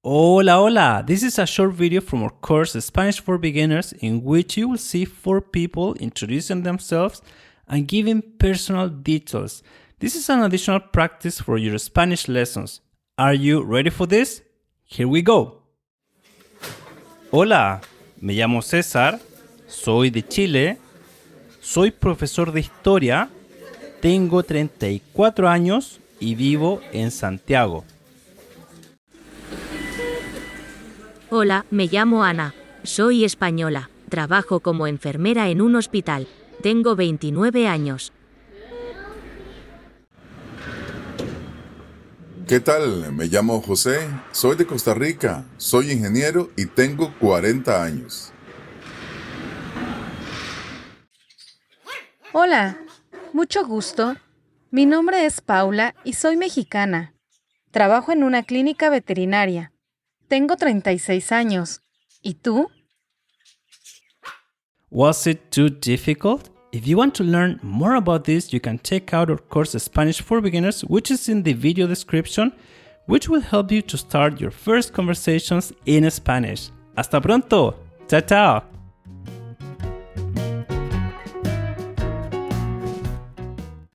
Hola, hola! This is a short video from our course Spanish for Beginners in which you will see 4 people introducing themselves and giving personal details. This is an additional practice for your Spanish lessons. Are you ready for this? Here we go! Hola, me llamo César, soy de Chile, soy profesor de historia, tengo 34 años y vivo en Santiago. Hola, me llamo Ana. Soy española. Trabajo como enfermera en un hospital. Tengo 29 años. ¿Qué tal? Me llamo José, soy de Costa Rica, soy ingeniero y tengo 40 años. Hola, mucho gusto. Mi nombre es Paula y soy mexicana. Trabajo en una clínica veterinaria. Tengo 36 años. ¿Y tú? Was it too difficult? If you want to learn more about this, you can check out our course Spanish for Beginners, which is in the video description, which will help you to start your first conversations in Spanish. Hasta pronto! Chao, chao!